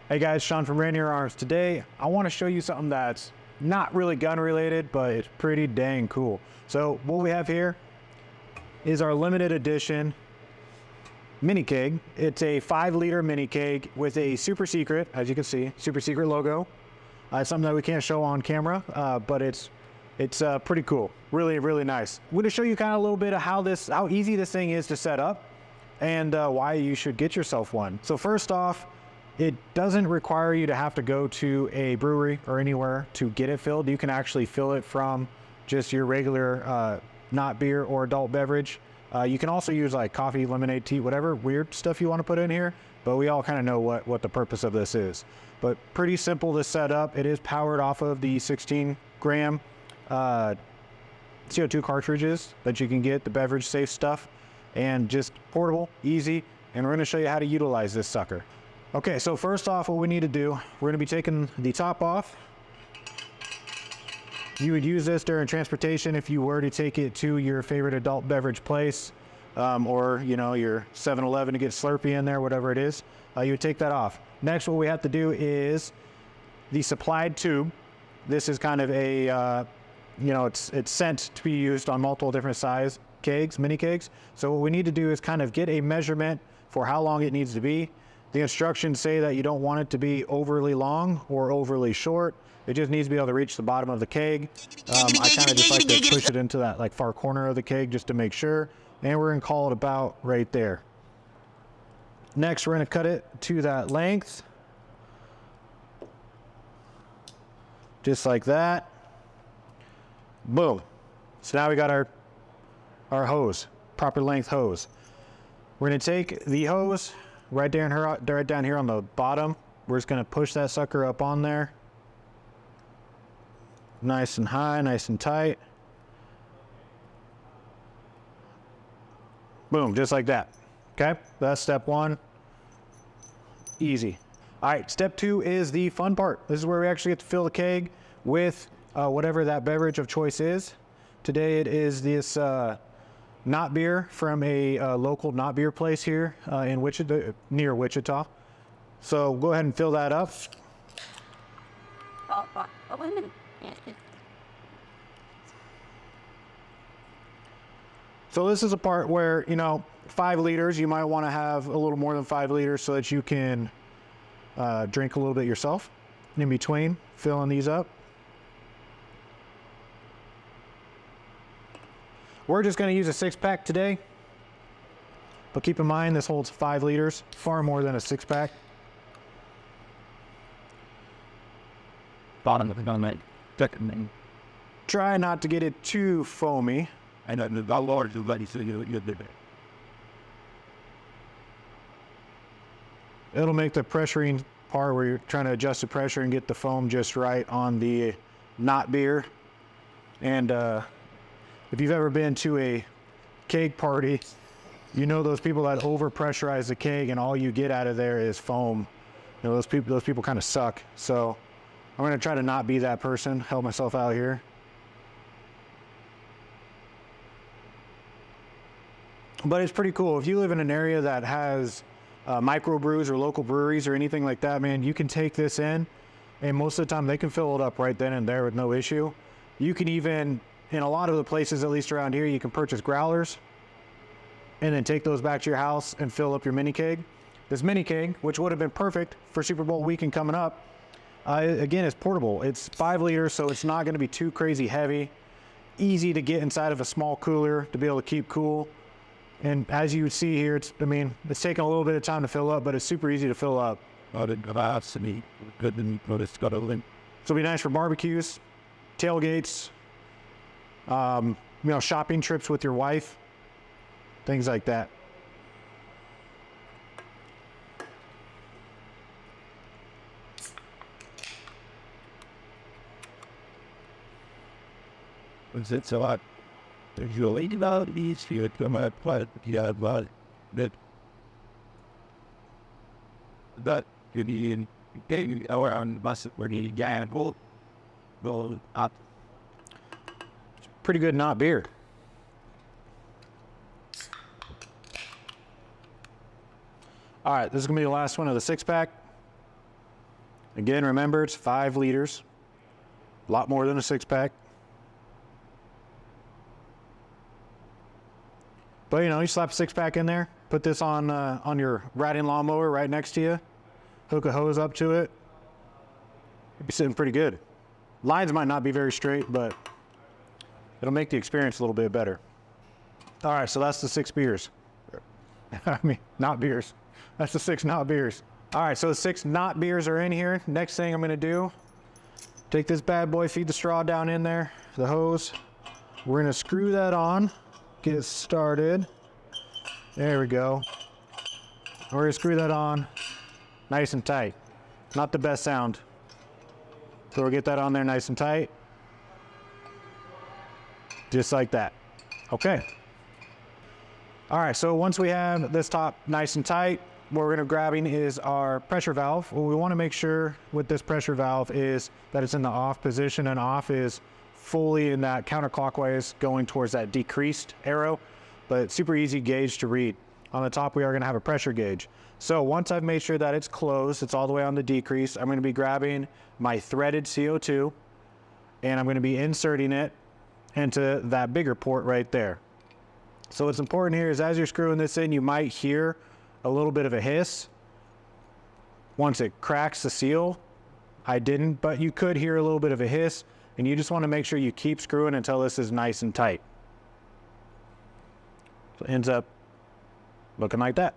Hey guys, Sean from Rainier Arms. Today, I want to show you something that's not really gun related, but it's pretty dang cool. So what we have here is our limited edition mini keg. It's a 5-liter mini keg with a super secret, as you can see, super secret logo. It's something that we can't show on camera, but it's pretty cool. Really, really nice. I'm going to show you kind of a little bit of how easy this thing is to set up and why you should get yourself one. So first off, it doesn't require you to have to go to a brewery or anywhere to get it filled. You can actually fill it from just your regular not beer or adult beverage. You can also use like coffee, lemonade, tea, whatever weird stuff you want to put in here, but we all kind of know what the purpose of this is. But pretty simple to set up. It is powered off of the 16-gram CO2 cartridges that you can get, the beverage safe stuff, and just portable, easy, and we're going to show you how to utilize this sucker. Okay, so first off, what we need to do, we're going to be taking the top off. You would use this during transportation if you were to take it to your favorite adult beverage place, or your 7-Eleven to get Slurpee in there, whatever it is. You would take that off. Next, what we have to do is the supplied tube. This is kind of a, it's sent to be used on multiple different size kegs, mini kegs. So what we need to do is kind of get a measurement for how long it needs to be. The instructions say that you don't want it to be overly long or overly short. It just needs to be able to reach the bottom of the keg. I kind of just like to push it into that like far corner of the keg just to make sure. And we're gonna call it about right there. Next, we're gonna cut it to that length. Just like that. Boom. So now we got our hose, proper length hose. We're gonna take the hose right down here on the bottom. We're just gonna push that sucker up on there. Nice and high, nice and tight. Boom, just like that. Okay, that's step one. Easy. All right, step two is the fun part. This is where we actually get to fill the keg with whatever that beverage of choice is. Today it is this not beer from a local not beer place here in Wichita, near Wichita. So go ahead and fill that up. Wait a minute. So this is a part where, 5 liters, you might want to have a little more than 5 liters so that you can drink a little bit yourself in between filling these up. We're just going to use a 6-pack today, but keep in mind this holds 5 liters, far more than a 6-pack. Bottom of the gun, second. Try not to get it too foamy. I know the large is ready, so you're there. It'll make the pressuring part where you're trying to adjust the pressure and get the foam just right on the not beer. And if you've ever been to a keg party, you know those people that over pressurize the keg and all you get out of there is foam. Those people kind of suck. So I'm going to try to not be that person, help myself out here. But it's pretty cool. If you live in an area that has microbrews or local breweries or anything like that, man, you can take this in, and most of the time they can fill it up right then and there with no issue. You can even, in a lot of the places, at least around here, you can purchase growlers and then take those back to your house and fill up your mini keg. This mini keg, which would have been perfect for Super Bowl weekend coming up, again, it's portable. It's 5 liters, so it's not going to be too crazy heavy. Easy to get inside of a small cooler to be able to keep cool. And as you see here, it's taking a little bit of time to fill up, but it's super easy to fill up. So it'll be nice for barbecues, tailgates, shopping trips with your wife, things like that. Was it so hot? There's your lady about these here to my planet. Yeah, but that could be in around bus where the guy will up. Pretty good not beer. All right, this is gonna be the last one of the 6-pack. Again, remember it's 5 liters, a lot more than a 6-pack. But you know, you slap a 6-pack in there, put this on your riding lawnmower right next to you, hook a hose up to it, you'll be sitting pretty good. Lines might not be very straight, but it'll make the experience a little bit better. All right, so that's the 6 beers. I mean, not beers. That's the 6 not beers. All right, so the 6 not beers are in here. Next thing I'm gonna do, take this bad boy, feed the straw down in there, the hose. We're gonna screw that on, get it started. There we go. We're gonna screw that on nice and tight. Not the best sound. So we'll get that on there nice and tight. Just like that. Okay. All right, so once we have this top nice and tight, what we're gonna grabbing is our pressure valve. What we wanna make sure with this pressure valve is that it's in the off position, and off is fully in that counterclockwise going towards that decreased arrow, but super easy gauge to read. On the top, we are gonna have a pressure gauge. So once I've made sure that it's closed, it's all the way on the decrease, I'm gonna be grabbing my threaded CO2 and I'm gonna be inserting it into that bigger port right there. So what's important here is as you're screwing this in, you might hear a little bit of a hiss once it cracks the seal. I didn't, but you could hear a little bit of a hiss, and you just want to make sure you keep screwing until this is nice and tight. So it ends up looking like that.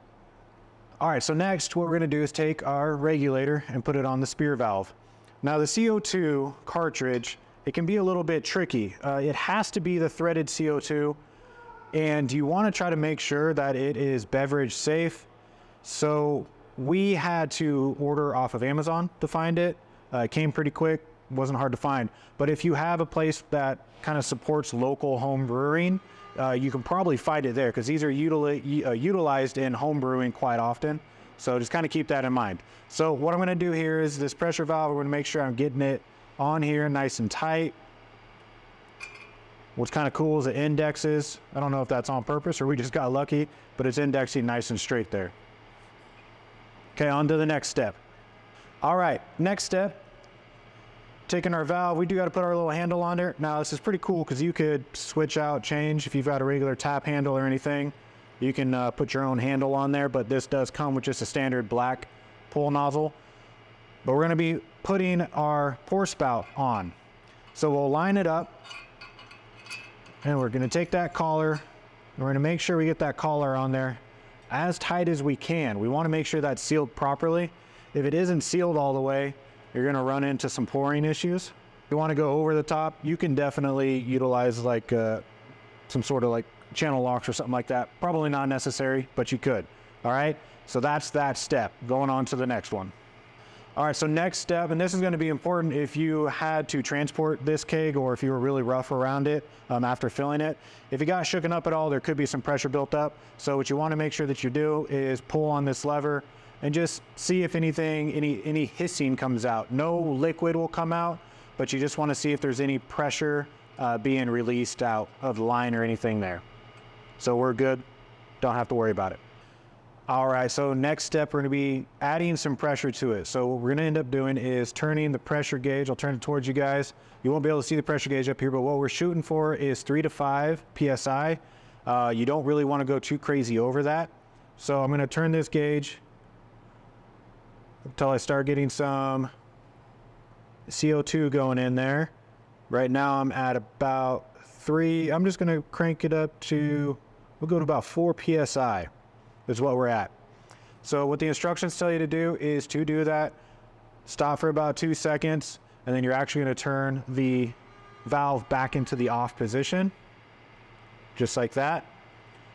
All right, so next what we're going to do is take our regulator and put it on the spear valve. Now the CO2 cartridge, it can be a little bit tricky. It has to be the threaded CO2, and you want to try to make sure that it is beverage safe. So we had to order off of Amazon to find it. It came pretty quick, wasn't hard to find. But if you have a place that kind of supports local home brewing, you can probably find it there, because these are utilized in home brewing quite often. So just kind of keep that in mind. So what I'm going to do here is this pressure valve, we're going to make sure I'm getting it on here nice and tight. What's kind of cool is it indexes. I don't know if that's on purpose or we just got lucky, but it's indexing nice and straight there. Okay, on to the next step. All right, next step, taking our valve, we do got to put our little handle on there. Now this is pretty cool because you could switch out, change. If you've got a regular tap handle or anything, you can put your own handle on there, but this does come with just a standard black pull nozzle. But we're going to be putting our pour spout on. So we'll line it up, and we're going to take that collar, and we're going to make sure we get that collar on there as tight as we can. We want to make sure that's sealed properly. If it isn't sealed all the way, you're going to run into some pouring issues. If you want to go over the top, you can definitely utilize like some sort of like channel locks or something like that. Probably not necessary, but you could. All right, so that's that step. Going on to the next one. All right, so next step, and this is going to be important if you had to transport this keg or if you were really rough around it after filling it. If it got shooken up at all, there could be some pressure built up. So what you want to make sure that you do is pull on this lever and just see if anything, any hissing comes out. No liquid will come out, but you just want to see if there's any pressure being released out of the line or anything there. So we're good, don't have to worry about it. All right, so next step, we're gonna be adding some pressure to it. So what we're gonna end up doing is turning the pressure gauge. I'll turn it towards you guys. You won't be able to see the pressure gauge up here, but what we're shooting for is 3 to 5 PSI. You don't really wanna go too crazy over that. So I'm gonna turn this gauge until I start getting some CO2 going in there. Right now I'm at about 3. I'm just gonna crank it up to, we'll go to about 4 PSI. Is what we're at. So what the instructions tell you to do is to do that, stop for about 2 seconds, and then you're actually going to turn the valve back into the off position, just like that.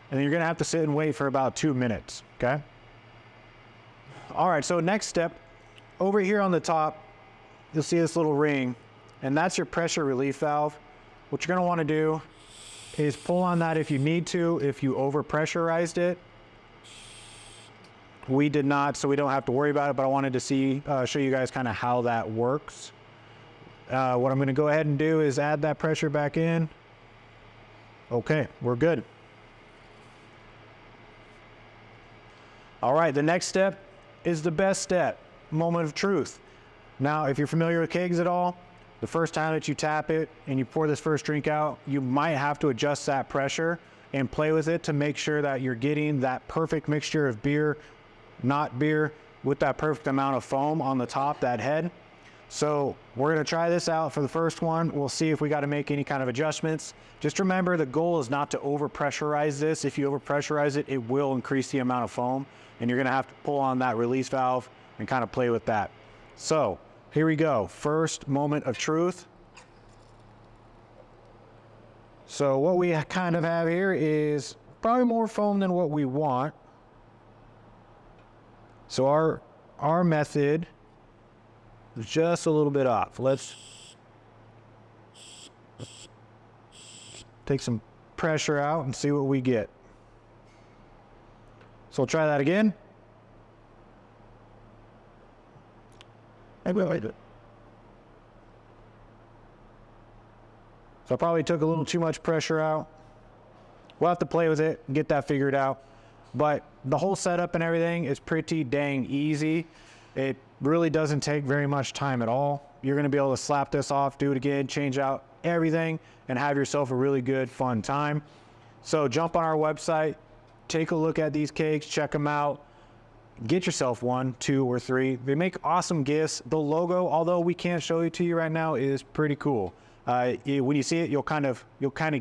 And then you're going to have to sit and wait for about 2 minutes, okay? All right, so next step, over here on the top, you'll see this little ring, and that's your pressure relief valve. What you're going to want to do is pull on that if you need to, if you over-pressurized it. We did not, so we don't have to worry about it, but I wanted to show you guys kind of how that works. What I'm going to go ahead and do is add that pressure back in. Okay, we're good. All right, the next step is the best step, moment of truth. Now, if you're familiar with kegs at all, the first time that you tap it and you pour this first drink out, you might have to adjust that pressure and play with it to make sure that you're getting that perfect mixture of beer, not beer, with that perfect amount of foam on the top, that head. So we're gonna try this out for the first one. We'll see if we gotta make any kind of adjustments. Just remember, the goal is not to over pressurize this. If you over pressurize it, it will increase the amount of foam, and you're gonna have to pull on that release valve and kind of play with that. So here we go, first moment of truth. So what we kind of have here is probably more foam than what we want. So our method is just a little bit off. Let's take some pressure out and see what we get. So we'll try that again. So I probably took a little too much pressure out. We'll have to play with it and get that figured out. But the whole setup and everything is pretty dang easy. It really doesn't take very much time at all. You're gonna be able to slap this off, do it again, change out everything, and have yourself a really good, fun time. So jump on our website, take a look at these kegs, check them out. Get yourself 1, 2, or 3. They make awesome gifts. The logo, although we can't show it to you right now, is pretty cool. When you see it, you'll kind of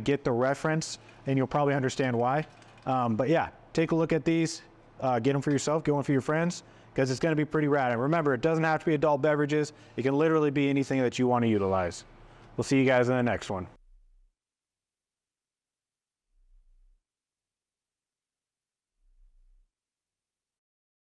get the reference, and you'll probably understand why. But yeah, take a look at these. Get them for yourself. Get one for your friends, because it's going to be pretty rad. And remember, it doesn't have to be adult beverages. It can literally be anything that you want to utilize. We'll see you guys in the next one.